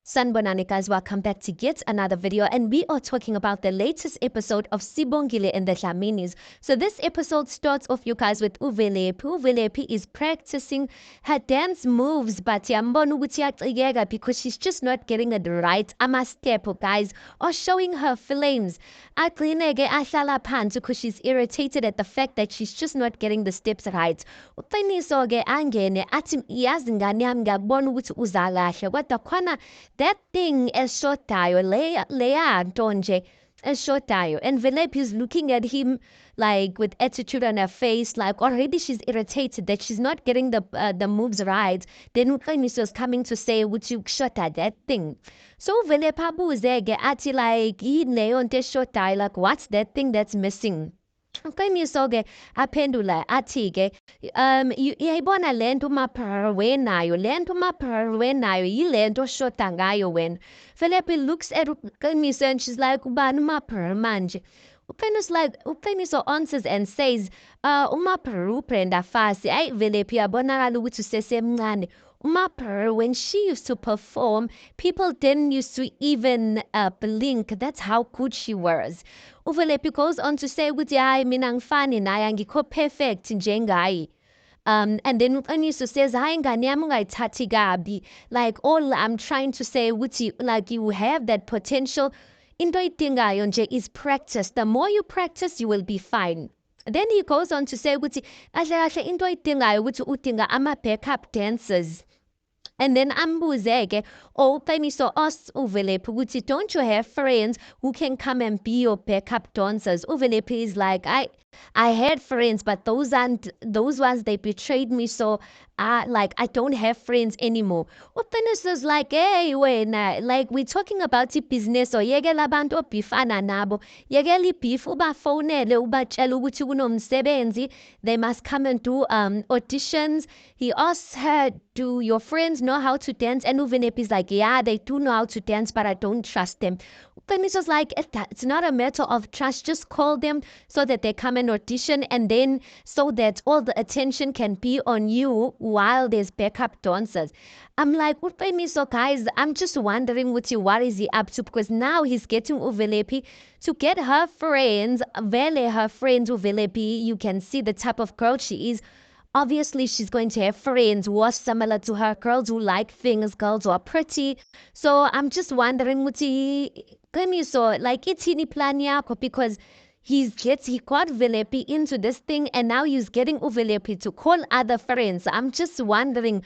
Sanbonani guys, welcome back to yet another video, and we are talking about the latest episode of Sibongile and the Dlaminis. So this episode starts off, you guys, with Uvelephi. Uvelephi is practicing her dance moves, but because she's just not getting it right. Ama-step, guys, or showing her flames. Because she's irritated at the fact that she's just not getting the steps right. Uqiniso-ke angene athi yazi ngane yami ngiyakubona ukuthi uza kahle kodwa khona that thing eshodayo leya nto nje eshodayo, and Velephi is looking at him like with attitude on her face, like already she's irritated that she's not getting the moves right. Then Uqiniso is coming to say would you shot at that thing. So Velephi abuzeke athi like yini leyo nto eshodayo, like what's that thing that's missing. Uqiniso-ke aphendula athi-ke uyayibona le nto uMaphara wenayo, le nto uMaphara wenayo yile nto oshoda ngayo wena. Velephi looks at Uqiniso and she's like, ubani uMaphara manje? Uqiniso answers and says, uMaphara uBrenda Fassie. Ayi Velephi uyabonakala ukuthi usesemncane. Umaphara, when she used to perform, people didn't used to even blink. That's how good she was. Uvelephi goes on to say ukuthi hayi mina ngifani naye angikho perfect njengaye. And then Uqiniso says hayi ngane yami ungayithathi kabi, like all I'm trying to say ukuthi like you have that potential. Into oyidingayo nje is practice. The more you practice, you will be fine. Then he goes on to say ukuthi kahle kahle into oyidingayo ukuthi udinga ama-backup dancers. And then ambuzeke, Uqiniso asks Uvelephi ukuthi don't you have friends who can come and be your backup dancers? Uvelephi is like, I had friends, but those ones they betrayed me, so like I don't have friends anymore. Uqiniso is like, hey wena, like we're talking about business, or yekela abantu obhifana nabo, yekela ibhifu ubafonele ubatshela ukuthi kunomsebenzi, they must come and do auditions. He asks her, do your friends know how to dance? And Uvelephi is like, yeah, they do know how to dance, but I don't trust them. Uqiniso's like, it's not a matter of trust, just call them so that they come and audition, and then so that all the attention can be on you while there's backup dancers. I'm like, Uqiniso, guys, I'm just wondering what is he up to, because now he's getting Uvelephi to get her friends, her friends Uvelephi. You can see the type of girl she is. Obviously, she's going to have friends who are similar to her, girls who like things, girls who are pretty. So I'm just wondering, Uqiniso, like, ithini plan yakho, because he got Velephi into this thing, and now he's getting Uvelephi to call other friends. I'm just wondering,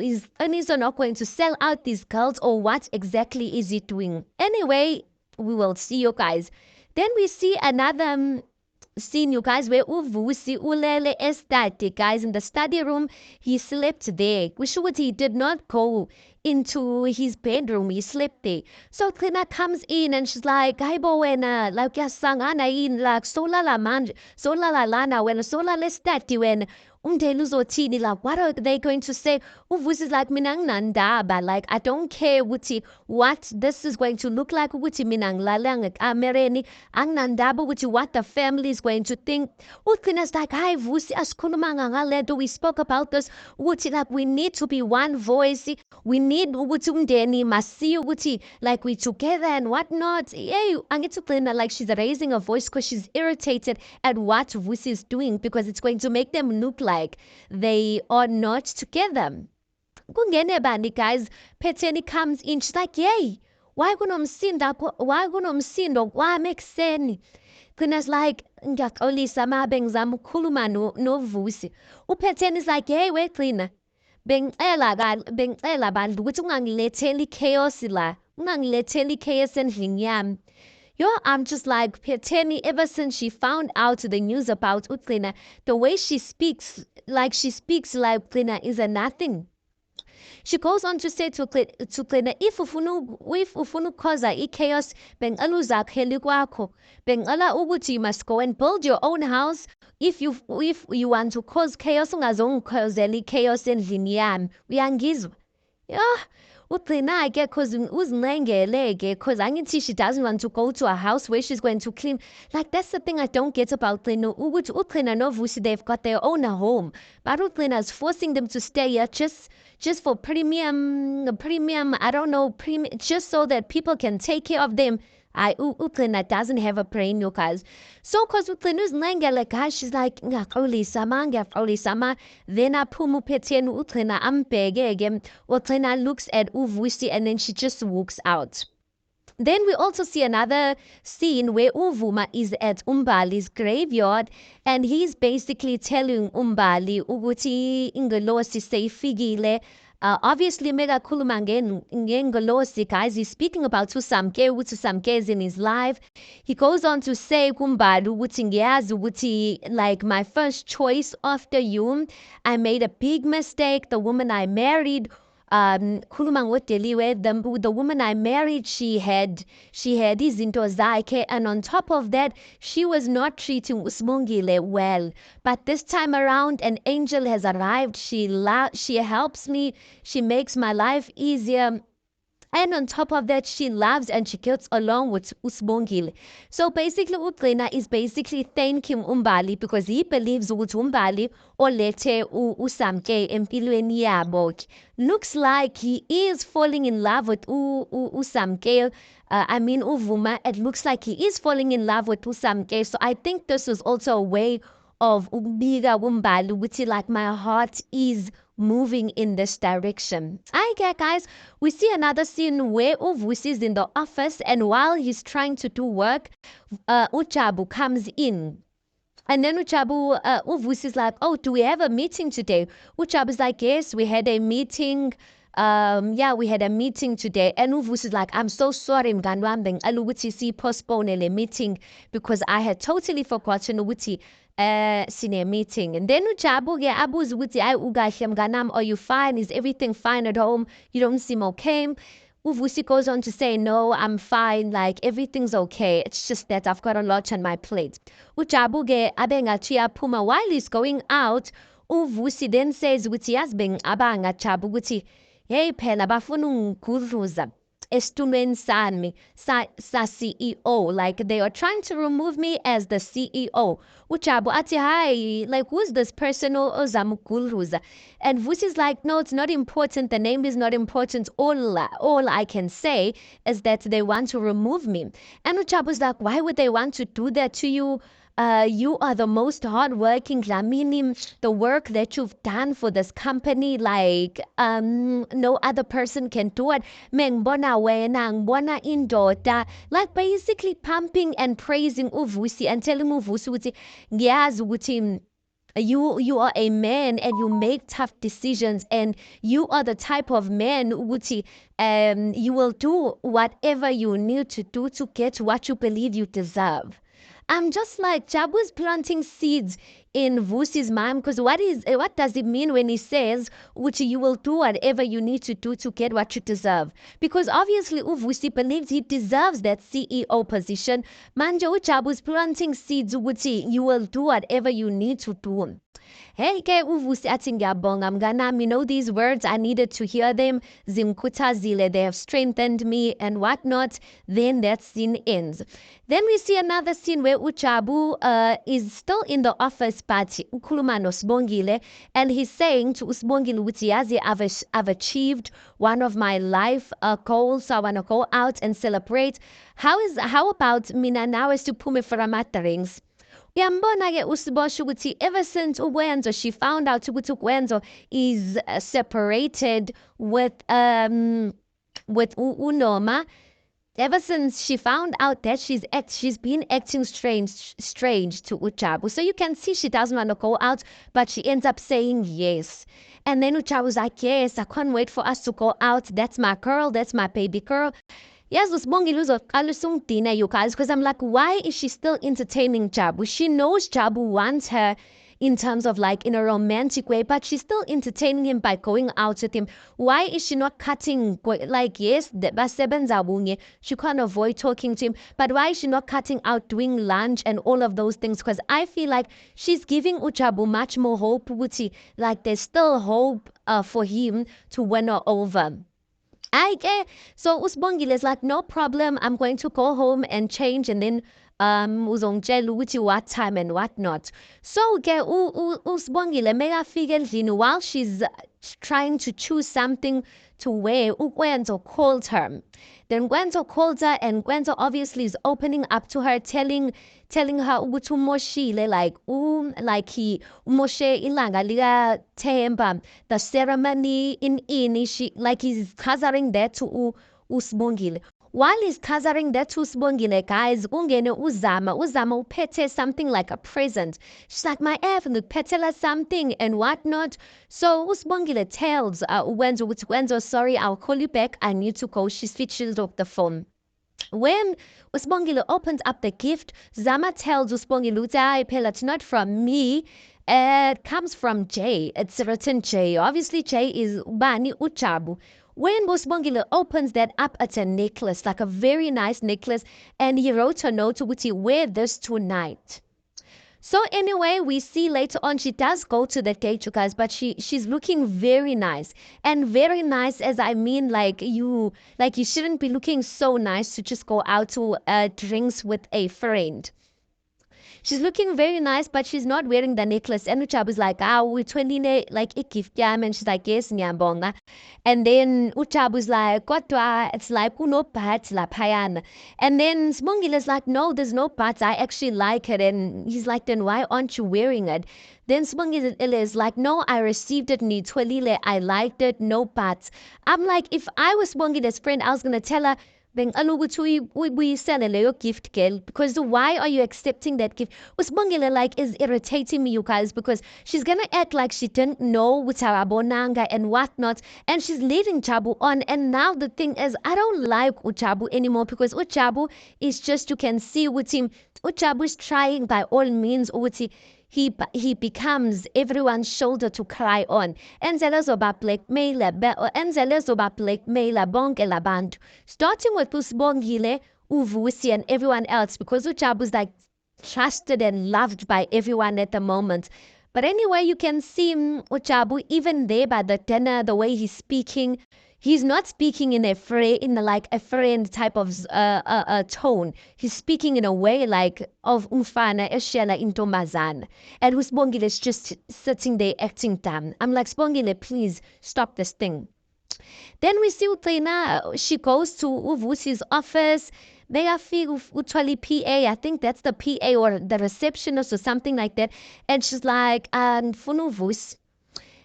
is Uqiniso not going to sell out these girls, or what exactly is he doing? Anyway, we will see you guys. Then we see another scene, you guys, where Uvusi ulele study, guys, in the study room. He slept there. We should he did not go into his bedroom, he slept there. So Tina comes in and she's like, Gaibo wena, like yasangana in like solala manje, solala lana when solala study when umndeni uzothini, like what are they going to say? Uvusi is like mina nginandaba, like I don't care ukuthi what this is going to look like, ukuthi mina ngilala ngekamereni, anginandaba ukuthi what the family is going to think. Uqina's like, hayi Vusi asikhulumanga ngalento, we spoke about this ukuthi like we need to be one voice, we need ukuthi umndeni must see ukuthi like we together and whatnot. Yeah, angithi Uqina like she's raising her voice because she's irritated at what Vusi is doing, because it's going to make them look like they are not together. Kungene bani, guys, Phetheni comes in, she's like, yay, why kunomsindo kwami ekuseni? Qina's like, ngiyaxolisa mabe ngizama ukukhuluma noVusi. uPhetheni is like, hey wait Qina, bengicela bandla ukuthi ungangiletheli chaos la, ungangiletheli chaos endlini yami. Yo, I'm just like, Phetheni, ever since she found out the news about Uqina, the way she speaks like Uqina is a nothing. She goes on to say to Qina, if ufuna ukukhoza i-chaos, bengicela uzakhele kwakho. Bengicela ukuthi you must go and build your own house. If you want to cause chaos, ungazongikhozela i-chaos endlini yami. Uyangizwa? Yeah. Uqina-ke cause uzinengele-ke cause angithi she doesn't want to go to a house where she's going to clean. Like that's the thing I don't get about Qina. Ukuthi uqina noVusi, they've got their own home. But uqina is forcing them to stay here just for premium, I don't know, premium, just so that people can take care of them. Uqina doesn't have a brain, you guys. So, cause Uqina's nangele, guys, she's like, ngiyaqolisama. Then aphuma uPhetheni Uqina ambheke-ke. Uqina looks at uVusi and then she just walks out. Then we also see another scene where Uvuma is at Umbali's graveyard and he's basically telling Umbali ukuthi ingelosi seyifigile. Obviously, mega ngengolosi, guys. He's speaking about Usamke, ukuthi Usamke is in his life. He goes on to say, Kumbali, ukuthi ngiyazi ukuthi, like, my first choice after you, I made a big mistake. The woman I married, khuluma ngodeliwe, the woman I married, she had izinto zakhe, and on top of that, she was not treating uSibongile well. But this time around, an angel has arrived. She helps me. She makes my life easier. And on top of that, she loves and she gets along with uSibongile. So basically, Uqina is basically thanking Umbali because he believes ukuthi Umbali olethe uSamke empilweni yabo. Looks like he is falling in love with uSamke. Uvuma. It looks like he is falling in love with uSamke. So I think this is also a way of Umbika Umbali, which is like my heart is moving in this direction. Okay, guys, we see another scene where Uvusi is in the office, and while he's trying to do work, Ujabu comes in. And then Uvusi is like, oh, do we have a meeting today? Ujabu is like, yes, we had a meeting. We had a meeting today. And Uvusi is like, I'm so sorry, mngani wami, ukuthi si postpone le meeting because I had totally forgotten ukuthi sine meeting. And then Ujabu-ke abuza ukuthi ayi ukahle mnganami, are you fine? Is everything fine at home? You don't seem okay. Uvusi goes on to say, no, I'm fine, like everything's okay. It's just that I've got a lot on my plate. Ujabu-ke abengathi aphuma. While he's going out, Uvusi then says ukuthi yazi abanga Jabu ukuthi hey phela bafuna ungigudluza esitulweni sami sa CEO, like they are trying to remove me as the CEO. Ujabu ati hi, like who's this person ozamugudluza? And Vusi is like, no, it's not important. The name is not important. All I can say is that they want to remove me. And Ujabu is like, why would they want to do that to you? You are the most hardworking Dlamini. The work that you've done for this company, like no other person can do it. Mengbona wena, ngibona indoda. Like basically pumping and praising Uvusi and telling Uvusi ukuthi ngiyazi ukuthi you are a man and you make tough decisions and you are the type of man ukuthi you will do whatever you need to do to get what you believe you deserve. I'm just like, Jabu's planting seeds in Vusi's mind because what does it mean when he says, which you will do whatever you need to do to get what you deserve? Because obviously Vusi believes he deserves that CEO position. Manje Jabu's planting seeds, which you will do whatever you need to do. Hey ke Uvusi athi ngiyabonga mnganami, you know these words, I needed to hear them. Zimkhuthazile, they have strengthened me and whatnot. Then that scene ends. Then we see another scene where Ujabu is still in the office but ukhuluma noSibongile and he's saying to uSibongile ukuthi yazi I've achieved one of my life goals. So I want to go out and celebrate. How about mina nawe siphume for ama-drinks? Uyambona-ke uSibosho ukuthi ever since uWenzo, she found out ukuthi uWenzo is separated with uNoma. Ever since she found out that she's been acting strange to Ujabu. So you can see she doesn't want to go out, but she ends up saying yes. And then Ujabu's like, yes, I can't wait for us to go out. That's my girl. That's my baby girl. Yes, uSibongile uzoqala usungidina, you guys, because I'm like, why is she still entertaining Jabu? She knows Jabu wants her in terms of like in a romantic way, but she's still entertaining him by going out with him. Why is she not cutting, like, yes, she can't avoid talking to him, but why is she not cutting out doing lunch and all of those things? Because I feel like she's giving Ujabu much more hope, like there's still hope for him to win her over. I get so Usbongile is like, no problem. I'm going to go home and change and then uzongitshela ukuthi what time and what not. So ke Usbongile megafika endlini while she's trying to choose something to wear, uKwenzo called her. Then Gwenzo called her and Gwenzo obviously is opening up to her, telling her ukuthi umoshile, like he umoshe ilanga lika Themba, the ceremony in ini, she like he's covering that to Usbongile. While he's covering that to Usbongile, guys, kungene Uzama uphethe something like a present. She's like, my F, petela something and whatnot. So Usbongile tells Wenzo, sorry, I'll call you back. I need to go. She switches off the phone. When Usbongile opens up the gift, Zama tells Usbongile, it's not from me. It comes from Jay. It's written Jay. Obviously, Jay is Bani Uchabu. When Usbongile opens that up, it's a necklace, like a very nice necklace, and he wrote a note to Wuti, wear this tonight. So anyway, we see later on she does go to the gate, you guys, but she's looking very nice. And very nice as I mean like you shouldn't be looking so nice to just go out to drinks with a friend. She's looking very nice, but she's not wearing the necklace. And Uchabu's like, we 20 like a gift yam, and she's like, yes, nyambonga. And then Uchabu's like, it's like uno parts la payan. And then Smongila's like, no, there's no parts. I actually like it. And he's like, then why aren't you wearing it? Then Smongila is like, no, I received it, Nitwelile. I liked it, no parts. I'm like, if I was Smongila's friend, I was gonna tell her, then we sell a gift, girl, because why are you accepting that gift? Usbongile like is irritating me, you guys, because she's gonna act like she didn't know Utarabonanga and whatnot, and she's leading Chabu on. And now the thing is, I don't like Uchabu anymore because Uchabu is just, you can see with him, Uchabu is trying by all means, he becomes everyone's shoulder to cry on. Enzela zoba blackmailer, enzela zoba blackmailer bonke labantu. Starting with Usbongile, Uvusi and everyone else, because Uchabu's like trusted and loved by everyone at the moment. But anyway, you can see Uchabu even there by the dinner, the way he's speaking. He's not speaking in a friend type of tone. He's speaking in a way like of umfana eshela intombazana. And Usbongile is just sitting there acting dumb. I'm like, Sbongile, please stop this thing. Then we see Utlina, she goes to Uvusi's office. They are Utwali PA, I think that's the PA or the receptionist or something like that. And she's like, Funuvus.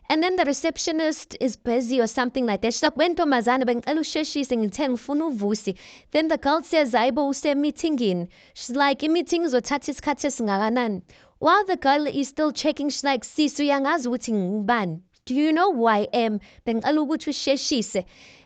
And then the receptionist is busy or something like that. She's like, when Tomazana ben she's in vusi. Then the girl says, Zaibo use meeting in. She's like, meetings or tatis katis ngaranan. While the girl is still checking, she's like, Sisu yangas wuting ban. Do you know who I am? Ben alubutu sheshise.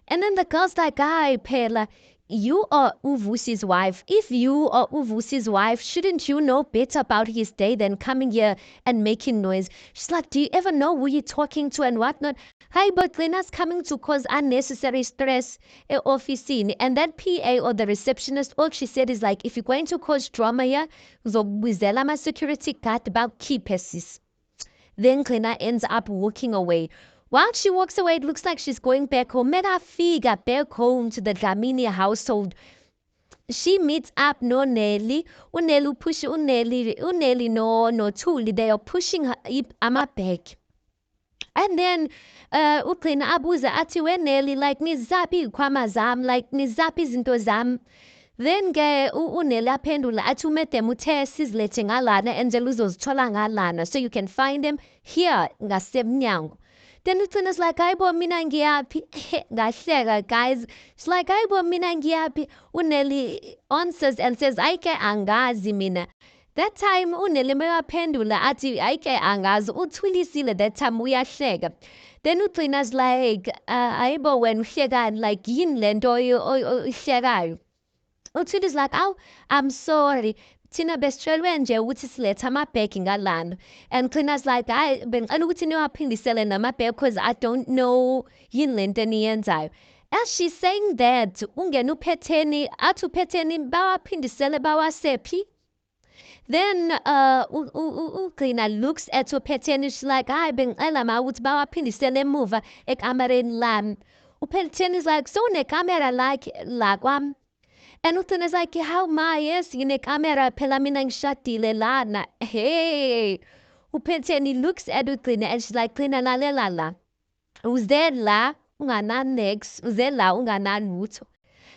And then the girl's like, ay, Pela, you are Uvusi's wife. If you are Uvusi's wife, shouldn't you know better about his day than coming here and making noise? She's like, do you ever know who you're talking to and whatnot? Hi, but Lena's coming to cause unnecessary stress at office. And that PA or the receptionist, all she said is like, if you're going to cause drama here, uzobwizela my security guard about key pieces. Then Klena ends up walking away. While she walks away, it looks like she's going back home. Mega Figa back home to the Dlamini household. She meets up no Nelly. Unelu push Uneli no Tuli. They are pushing her ama back. And then Uklina abuza ati we Nelly like nizapi kwama zam, like nizapi zinto zam. Then ke uneli aphendula athi umede muthe sizlethe ngalana enzela uzozithola ngalana, so you can find them here ngasemnyango. Then Utlina's like, Aibo mina ngiyaphi? Ngahleka, guys. She's like, Aibo mina ngiyaphi? Uneli answers and says, Aike angazi mina. That time Uneli meyaphendula athi ayike angazi, uthulisile that time uyahleka. Then Utlina's like, Aibo when uhleka like yini lento oyihlekayo. Uthuli's like, oh, I'm sorry. Thina besicelwe nje ukuthi silethe amabhegi ngalana. And Klina's like, hayi bengicela ukuthi niwaphindisele namabhegi because I don't know yini lento eniyenzayo. As she's saying that, ungena uphetheni, athi uphetheni bawaphindisele bawasephi. Then Klina looks at uphetheni, she's like, hayi bengicela ma ukuthi bawaphindisele emuva ekamareni lami. Uphethen is like, so camera like kwam. And Uthena is like, how ma yes, camera phela mina ngishadile lana. Hey. Uphethen he looks at Uthena and she's like, Cleaner la. Uzela ungananex, uzela unganalutho.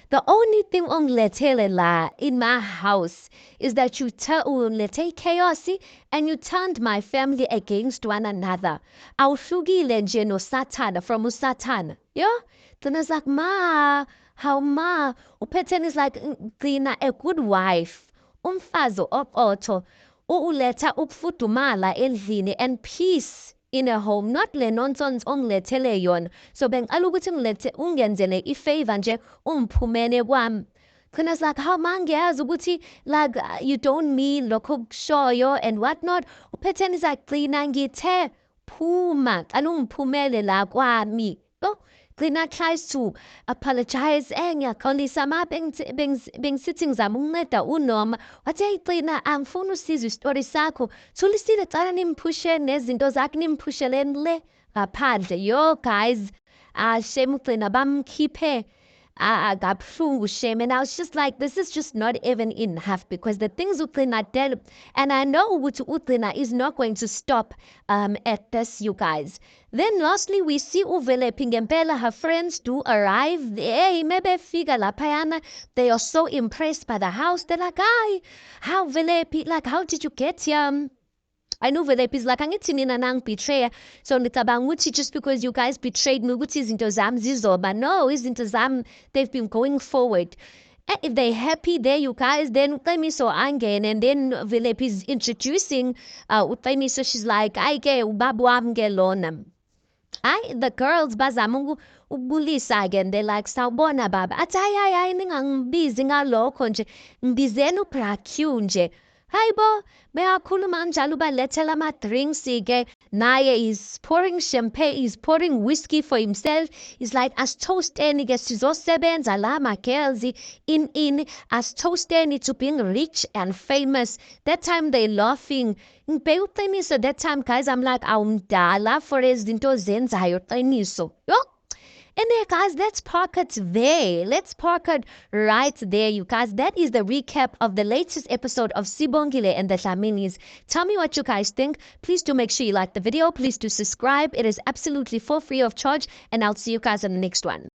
The only thing ongilethele la in my house is that you unlethe chaos and you turned my family against one another. Awuhlukile nje noSathana from uSathana. Yeah? Then it's like, ma, how ma? Uphethen is like, Gcina a good wife. Umfazi opotho. Uletha ukufudumala endlini and peace in a home, not le nonsense ongilethele yona. So bengicela ukuthi ungenzele ifavor nje umphumene kwami. Khona it's like, how mangiyazi ukuthi like you don't mean lokho kushoyo and whatnot. Uphethen is like, Gcina ngithe phuma, cala ungiphumele la kwami. Yo, Gcina tries to apologize. Ngiyaxolisa ma bengisithi ngizama ukunceda unoma. Wathi Gcina angifuni usiza istori sakho. Thulisile cala nimphushe nezinto zakhe nimphushele le ngaphandle. Yo guys, shame Gcina bamkhiphe kabuhlungu shame. And I was just like, this is just not even enough because the things Gcina did, and I know Gcina is not going to stop at this, you guys. Then lastly, we see Uvelaphi ngempela, her friends do arrive. Hey, maybe figure laphayana. They are so impressed by the house. They're like, hi, how Velaphi, like, how did you get here? I know Velaphi is like, angithi nina nangibetray. So ngicabanga ukuthi just because you guys betrayed me ukuthi izinto zami zizoba. No, izinto zami, they've been going forward. And if they're happy there, you guys, then Utlamiso angene, and then Velaphi is introducing Utlamiso. She's like, ayike ubaba wami ke lona. The girls bazama ukubulisa again. They're like, sawubona baba. Athi hayi ningangibizi ngalokho nje. Ngibizeni uBraQ nje. Hayi bo, beyakhuluma njalo ubalethela ama-drinks-ke. Naye is pouring champagne, he's pouring whiskey for himself. He's like, asitoasteni-ke sizosebenza la ma-girls in asitoasteni to being rich and famous. That time they laughing. Ngibheka uqiniso that time, guys, I'm like, awumdala for izinto zenzayo qiniso. Yo. And there, guys, let's park it there. Let's park it right there, you guys. That is the recap of the latest episode of Sibongile and the Dlaminis. Tell me what you guys think. Please do make sure you like the video. Please do subscribe. It is absolutely for free of charge. And I'll see you guys in the next one.